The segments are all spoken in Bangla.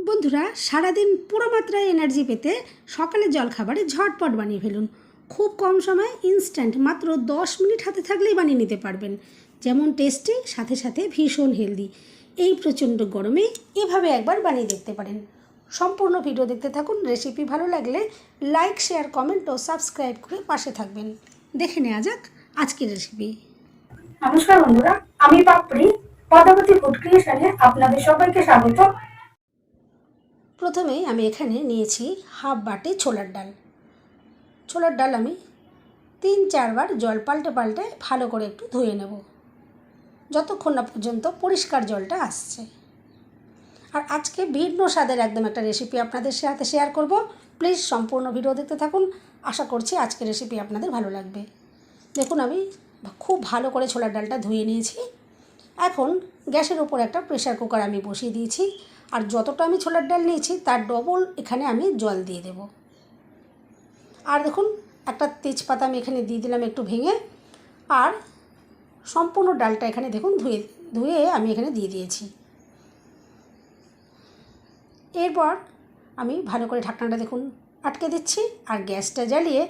বন্ধুরা, সারাদিন পুরো মাত্রায় এনার্জি পেতে সকালের জলখাবারে ঝটপট বানিয়ে ফেলুন। খুব কম সময় ইনস্ট্যান্ট, মাত্র 10 মিনিট হাতে থাকলেই বানিয়ে নিতে পারবেন। যেমন টেস্টি, সাথে সাথে ভীষণ হেলদি। এই প্রচণ্ড গরমে এভাবে একবার বানিয়ে দেখতে পারেন। সম্পূর্ণ ভিডিও দেখতে থাকুন। রেসিপি ভালো লাগলে লাইক, শেয়ার, কমেন্ট ও সাবস্ক্রাইব করে পাশে থাকবেন। দেখে নেওয়া যাক আজকের রেসিপি। নমস্কার বন্ধুরা, আমি পাপড়ি পদ্মাবতী ফুড ক্রিয়েশনে আপনাদের সবাইকে স্বাগত। প্রথমেই আমি এখানে নিয়েছি হাফ বাটি ছোলার ডাল। ছোলার ডাল আমি 3-4 বার জল পাল্টে পাল্টে ভালো করে একটু ধুয়ে নেব, যতক্ষণ না পর্যন্ত পরিষ্কার জলটা আসছে। আর আজকে ভিন্ন স্বাদের একদম একটা রেসিপি আপনাদের সাথে শেয়ার করব। প্লিজ সম্পূর্ণ ভিডিও দেখতে থাকুন। আশা করছি আজকের রেসিপি আপনাদের ভালো লাগবে। দেখুন, আমি খুব ভালো করে ছোলার ডালটা ধুয়ে নিয়েছি। এখন গ্যাসের উপর একটা প্রেসার কুকার আমি বসিয়ে দিয়েছি। আর যতটা আমি ছোলার ডাল নিয়েছি তার ডবল এখানে আমি জল দিয়ে দেব। আর দেখুন, একটা তেজপাতা আমি এখানে দিয়ে দিলাম একটু ভেঙে। আর সম্পূর্ণ ডালটা এখানে দেখুন ধুয়ে আমি এখানে দিয়ে দিয়েছি। এরপর আমি ভালো করে ঢাকনাটা দেখুন আটকে দিচ্ছি। আর গ্যাসটা জ্বালিয়ে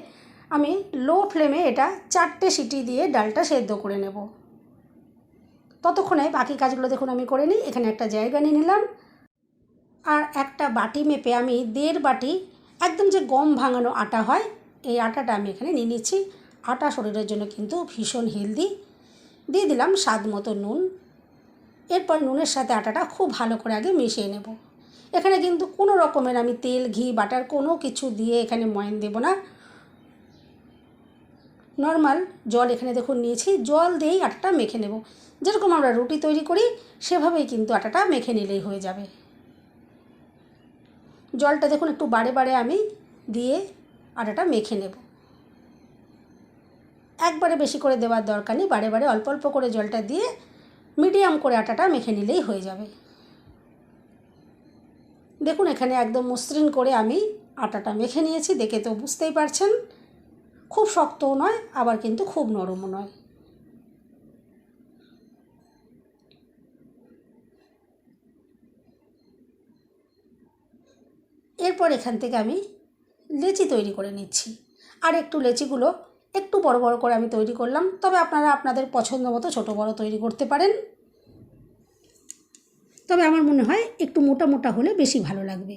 আমি লো ফ্লেমে এটা 4টে সিটি দিয়ে ডালটা সেদ্ধ করে নেব। ততক্ষণে বাকি কাজগুলো দেখুন আমি করে নিই। এখানে একটা জায়গা নিয়ে নিলাম। আর একটা বাটি মেপে আমি 1.5 বাটি একদম যে গম ভাঙানো আটা হয়, এই আটাটা আমি এখানে নিয়ে নিচ্ছি। আটা শরীরের জন্য কিন্তু ভীষণ হেলদি। দিয়ে দিলাম স্বাদ মতো নুন। এরপর নুনের সাথে আটাটা খুব ভালো করে আগে মিশিয়ে নেব। এখানে কিন্তু কোনো রকমের আমি তেল, ঘি, বাটার কোনো কিছু দিয়ে এখানে ময়ান দেব না। নর্মাল জল এখানে দেখুন নিয়েছি, জল দিয়েই আটাটা মেখে নেব। যেরকম আমরা রুটি তৈরি করি সেভাবেই কিন্তু আটাটা মেখে নিলেই হয়ে যাবে। জলটা দেখুন একটু বারে বারে আমি দিয়ে আটাটা মেখে নেব। একবারে বেশি করে দেওয়ার দরকার নেই, বারে বারে অল্প অল্প করে জলটা দিয়ে মিডিয়াম করে আটাটা মেখে নিলেই হয়ে যাবে। দেখুন, এখানে একদম মসৃণ করে আমি আটাটা মেখে নিয়েছি। দেখে তো বুঝতেই পারছেন, খুব শক্তও নয় আবার কিন্তু খুব নরমও নয়। এরপর এখান থেকে আমি লেচি তৈরি করে নিচ্ছি। আর একটু লেচিগুলো একটু বড় বড় করে আমি তৈরি করলাম, তবে আপনারা আপনাদের পছন্দ মতো ছোটো বড় তৈরি করতে পারেন। তবে আমার মনে হয় একটু মোটা মোটা হলে বেশি ভালো লাগবে।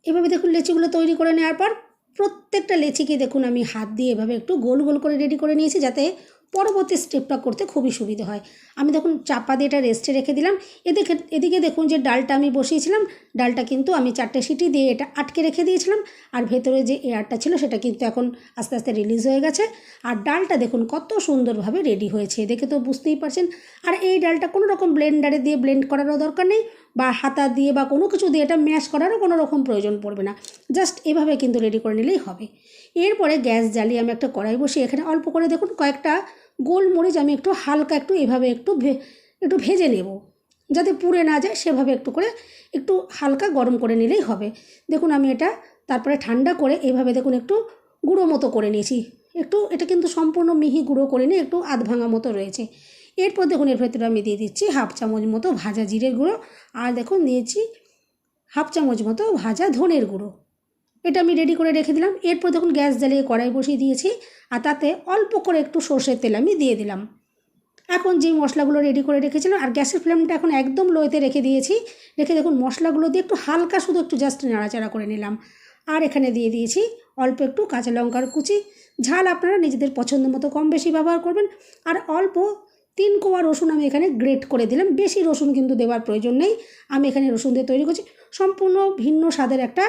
এভাবে দেখুন লেচিগুলো তৈরি করে নেওয়ার পর প্রত্যেকটা লেচিকে দেখুন আমি হাত দিয়ে এভাবে একটু গোল গোল করে রেডি করে নিয়েছি, যাতে পরবর্তী স্টেপটা করতে খুবই সুবিধা হয়। আমি দেখুন চাপা দিয়ে এটা রেস্টে রেখে দিলাম। এদিকে দেখুন যে ডালটা আমি বসিয়েছিলাম, ডালটা কিন্তু আমি 4টে সিটি দিয়ে এটা আটকে রেখে দিয়েছিলাম। আর ভেতরে যে এয়ারটা ছিল সেটা কিন্তু এখন আস্তে আস্তে রিলিজ হয়ে গেছে। আর ডালটা দেখুন কত সুন্দরভাবে রেডি হয়েছে, দেখে তো বুঝতেই পারছেন। আর এই ডালটা কোনো রকম ব্লেন্ডারে দিয়ে ব্লেন্ড করারও দরকার নেই, বা হাতা দিয়ে বা কোনো কিছু দিয়ে এটা ম্যাশ করারও কোনো রকম প্রয়োজন পড়বে না। জাস্ট এভাবে কিন্তু রেডি করে নিলেই হবে। এরপরে গ্যাস জ্বালিয়ে আমি একটা কড়াই বসিয়ে এখানে অল্প করে দেখুন কয়েকটা গোলমরিচ আমি একটু হালকা এভাবে একটু ভেজে নেব, যাতে পুড়ে না যায়। সেভাবে একটু হালকা গরম করে নিলেই হবে। দেখুন আমি এটা তারপরে ঠান্ডা করে এভাবে দেখুন একটু গুঁড়ো মতো করে নিয়েছি। এটা কিন্তু সম্পূর্ণ মিহি গুঁড়ো করে নিয়ে একটু আধ ভাঙা মতো রয়েছে। এরপর দেখুন এর ভেতরে আমি দিয়ে দিচ্ছি 1/2 চামচ মতো ভাজা জিরের গুঁড়ো। আর দেখুন দিয়েছি 1/2 চামচ মতো ভাজা ধনের গুঁড়ো। এটা আমি রেডি করে রেখে দিলাম। এরপর দেখুন গ্যাস জ্বালিয়ে কড়াই বসিয়ে দিয়েছি। আর তাতে অল্প করে একটু সর্ষের তেল আমি দিয়ে দিলাম। এখন যে মশলাগুলো রেডি করে রেখেছিলাম, আর গ্যাসের ফ্লেমটা এখন একদম লোতে রেখে দিয়েছি। দেখুন মশলাগুলো দিয়ে একটু হালকা শুধু একটু জাস্ট নাড়াচাড়া করে নিলাম। আর এখানে দিয়ে দিয়েছি অল্প একটু কাঁচা লঙ্কার কুচি। ঝাল আপনারা নিজেদের পছন্দ মতো কম বেশি ব্যবহার করবেন। আর অল্প 3 কোয়া রসুন আমি এখানে গ্রেট করে দিলাম। বেশি রসুন কিন্তু দেওয়ার প্রয়োজন নেই। আমি এখানে রসুন দিয়ে তৈরি করছি সম্পূর্ণ ভিন্ন স্বাদের একটা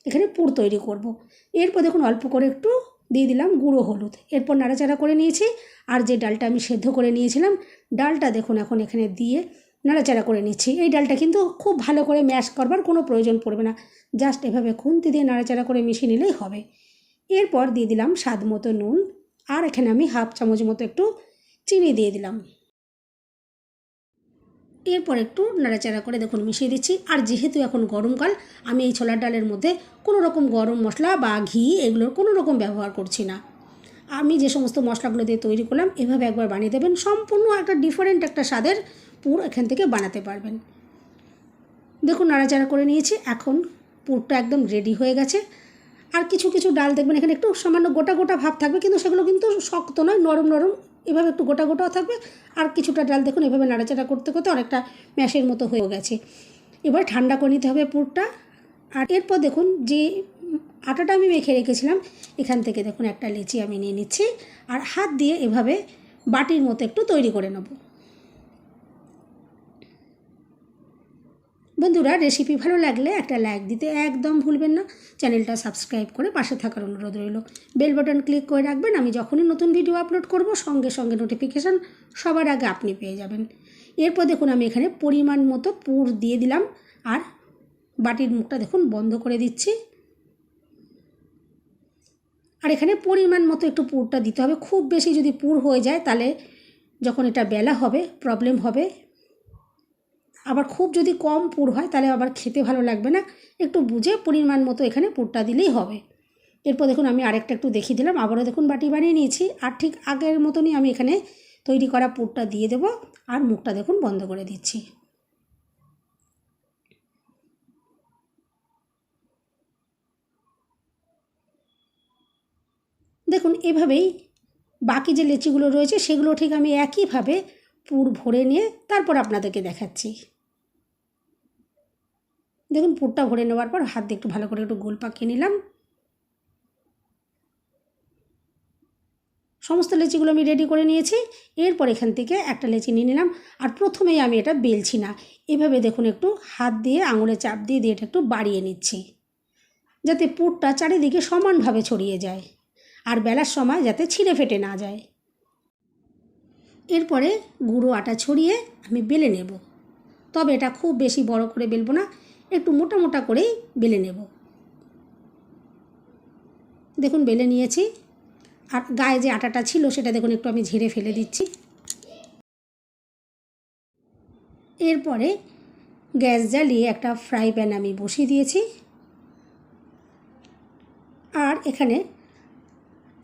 এখানে পুর তৈরি করব। এরপর দেখুন অল্প করে একটু দিয়ে দিলাম গুঁড়ো হলুদ। এরপর নাড়াচাড়া করে নিয়েছি। আর যে ডালটা আমি সেদ্ধ করে নিয়েছিলাম, ডালটা দেখুন এখন এখানে দিয়ে নাড়াচাড়া করে নিচ্ছি। এই ডালটা কিন্তু খুব ভালো করে ম্যাশ করবার কোনো প্রয়োজন পড়বে না, জাস্ট এভাবে খুন্তি দিয়ে নাড়াচাড়া করে মিশিয়ে নিলেই হবে। এরপর দিয়ে দিলাম স্বাদ মতো নুন। আর এখানে আমি 1/2 চামচ মতো একটু চিনি দিয়ে দিলাম। এরপর একটু নাড়াচাড়া করে দেখুন মিশিয়ে দিচ্ছি। আর যেহেতু এখন গরমকাল, আমি এই ছোলার ডালের মধ্যে কোনো রকম গরম মশলা বা ঘি এগুলোর কোনো রকম ব্যবহার করছি না। আমি যে সমস্ত মশলাগুলো দিয়ে তৈরি করলাম এভাবে একবার বানিয়ে দেবেন, সম্পূর্ণ একটা ডিফারেন্ট একটা স্বাদের পুর এখান থেকে বানাতে পারবেন। দেখুন নাড়াচাড়া করে নিয়েছি, এখন পুরটা একদম রেডি হয়ে গেছে। আর কিছু কিছু ডাল দেখবেন এখানে একটু সামান্য গোটা গোটা ভাব থাকবে, কিন্তু সেগুলো কিন্তু শক্ত নয়, নরম নরম এভাবে একটু গোটা গোটাও থাকবে। আর কিছুটা ডাল দেখুন এভাবে নাড়াচাড়া করতে করতে অনেকটা ম্যাশের মতো হয়ে গেছে। এবার ঠান্ডা করে নিতে হবে পুরটা। আর এরপর দেখুন যে আটাটা আমি মেখে রেখেছিলাম এখান থেকে দেখুন একটা লেচি আমি নিয়ে নিচ্ছি, আর হাত দিয়ে এভাবে বাটির মতো একটু তৈরি করে নেব। বন্ধুরা, রেসিপি ভালো লাগলে একটা লাইক দিতে একদম ভুলবেন না। চ্যানেলটা সাবস্ক্রাইব করে পাশে থাকার অনুরোধ রইল। বেল বাটন ক্লিক করে রাখবেন, আমি যখনই নতুন ভিডিও আপলোড করব সঙ্গে সঙ্গে নোটিফিকেশান সবার আগে আপনি পেয়ে যাবেন। এরপর দেখুন আমি এখানে পরিমাণ মতো পুর দিয়ে দিলাম, আর বাটির মুখটা দেখুন বন্ধ করে দিচ্ছি। আর এখানে পরিমাণ মতো একটু পুরটা দিতে হবে, খুব বেশি যদি পুর হয়ে যায় তাহলে যখন এটা বেলা হবে প্রবলেম হবে। আবার খুব যদি কম পুর হয় তাহলে আবার খেতে ভালো লাগবে না, একটু বুঝে পরিমাণ মতো এখানে পুরটা দিলেই হবে। এরপর দেখুন আমি আরেকটা একটু দেখিয়ে দিলাম, আবারও দেখুন বাটি বানিয়ে নিয়েছি, আর ঠিক আগের মতনই আমি এখানে তৈরি করা পুরটা দিয়ে দেব, আর মুখটা দেখুন বন্ধ করে দিচ্ছি। দেখুন এভাবেই বাকি যে লেচিগুলো রয়েছে সেগুলো ঠিক আমি একইভাবে পুর ভরে নিয়ে তারপর আপনাদেরকে দেখাচ্ছি। দেখুন পুরটা ভরে নেওয়ার পর হাত দিয়ে একটু ভালো করে একটু গোল পাকিয়ে নিলাম। সমস্ত লেচিগুলো আমি রেডি করে নিয়েছি। এরপর এখান থেকে একটা লেচি নিয়ে নিলাম, আর প্রথমেই আমি এটা বেলছি না, এভাবে দেখুন একটু হাত দিয়ে আঙুলে চাপ দিয়ে এটা একটু বাড়িয়ে নিচ্ছি, যাতে পুরটা চারিদিকে সমানভাবে ছড়িয়ে যায়, আর বেলার সময় যাতে ছিঁড়ে ফেটে না যায়। এরপরে গুঁড়ো আটা ছড়িয়ে আমি বেলে নেব, তবে এটা খুব বেশি বড় করে বেলবো না, একটু মোটা মোটা করেই বেলে নেব। দেখুন বেলে নিয়েছি, আর গায়ে যে আটাটা ছিল সেটা দেখুন একটু আমি ঝেড়ে ফেলে দিচ্ছি। এরপরে গ্যাস জ্বালিয়ে একটা ফ্রাই প্যান আমি বসিয়ে দিয়েছি, আর এখানে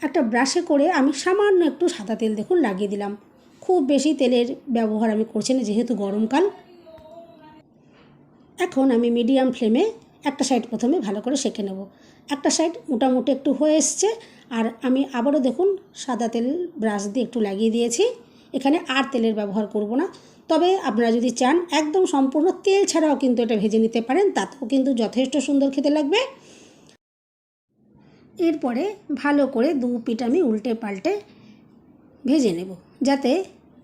একটা ব্রাশে করে আমি সামান্য একটু সাদা তেল দেখুন লাগিয়ে দিলাম। খুব বেশি তেলের ব্যবহার আমি করছি না যেহেতু গরমকাল। এখন আমি মিডিয়াম ফ্লেমে একটা সাইড প্রথমে ভালো করে সেঁকে নেব। একটা সাইড মোটামুটি একটু হয়ে এসছে, আর আমি আবারও দেখুন সাদা তেল ব্রাশ দিয়ে একটু লাগিয়ে দিয়েছি। এখানে আর তেলের ব্যবহার করব না, তবে আপনারা যদি চান একদম সম্পূর্ণ তেল ছাড়াও কিন্তু এটা ভেজে নিতে পারেন, তাতেও কিন্তু যথেষ্ট সুন্দর খেতে লাগবে। এরপরে ভালো করে দু পিঠ আমি উল্টে পাল্টে ভেজে নেব, যাতে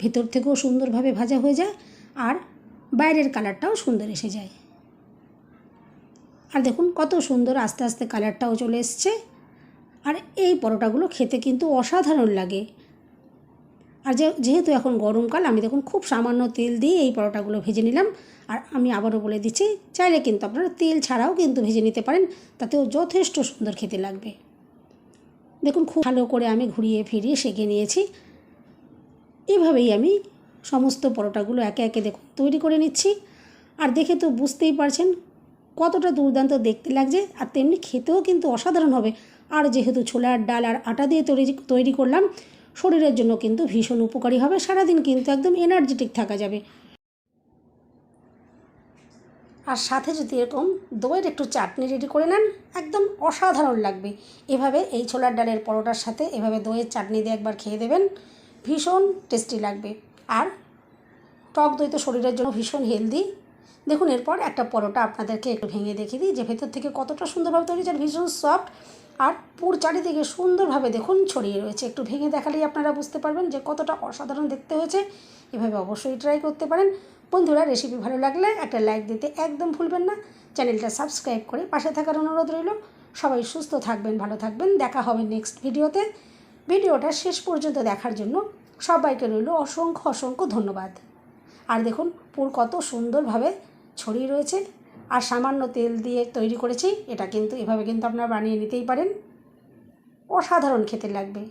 ভেতর থেকেও সুন্দরভাবে ভাজা হয়ে যায় আর বাইরের কালারটাও সুন্দর এসে যায়। আর দেখুন কত সুন্দর আস্তে আস্তে কালারটাও চলে এসছে, আর এই পরোটাগুলো খেতে কিন্তু অসাধারণ লাগে। আর যেহেতু এখন গরমকাল আমি দেখুন খুব সামান্য তেল দিয়ে এই পরোটাগুলো ভেজে নিলাম। আর আমি আবারও বলে দিচ্ছি, চাইলে কিন্তু আপনারা তেল ছাড়াও কিন্তু ভেজে নিতে পারেন, তাতেও যথেষ্ট সুন্দর খেতে লাগবে। দেখুন খুব ভালো করে আমি ঘুরিয়ে ফিরিয়ে সেঁকে নিয়েছি। এভাবেই আমি সমস্ত পরোটাগুলো একে একে দেখুন তৈরি করে নিচ্ছি। আর দেখে তো বুঝতেই পারছেন কতটা দুর্দান্ত দেখতে লাগছে, আর তেমনি খেতেও কিন্তু অসাধারণ হবে। আর যেহেতু ছোলার ডাল আর আটা দিয়ে তৈরি করলাম, শরীরের জন্য কিন্তু ভীষণ উপকারী হবে, সারাদিন কিন্তু একদম এনার্জেটিক থাকা যাবে। আর সাথে যদি এরকম দইয়ের একটু চাটনি রেডি করে নেন একদম অসাধারণ লাগবে। এভাবে এই ছোলার ডালের পরোটার সাথে এভাবে দইয়ের চাটনি দিয়ে একবার খেয়ে দেবেন, ভীষণ টেস্টি লাগবে। আর টক দই তো শরীরের জন্য ভীষণ হেলদি। দেখুন এরপর একটা পরোটা আপনাদেরকে একটু ভেঙে দেখিয়ে দিই যে ভেতর থেকে কতটা সুন্দরভাবে তৈরি হয়েছে, ভীষণ সফট, আর পুর চারিদিকে সুন্দরভাবে দেখুন ছড়িয়ে রয়েছে। একটু ভেঙে দেখালেই আপনারা বুঝতে পারবেন যে কতটা অসাধারণ দেখতে হয়েছে। এভাবে অবশ্যই ট্রাই করতে পারেন। বন্ধুরা, রেসিপি ভালো লাগলে একটা লাইক দিতে একদম ভুলবেন না। চ্যানেলটা সাবস্ক্রাইব করে পাশে থাকার অনুরোধ রইল। সবাই সুস্থ থাকবেন, ভালো থাকবেন, দেখা হবে নেক্সট ভিডিওতে। ভিডিওটা শেষ পর্যন্ত দেখার জন্য সবাইকে রইল অসংখ্য অসংখ্য ধন্যবাদ। আর দেখুন পুর কত সুন্দরভাবে ছড়িয়ে রয়েছে, আর সামান্য তেল দিয়ে তৈরি করেছি। এটা কিন্তু এভাবে কিন্তু আপনারা বানিয়ে নিতেই পারেন, অসাধারণ খেতে লাগবে।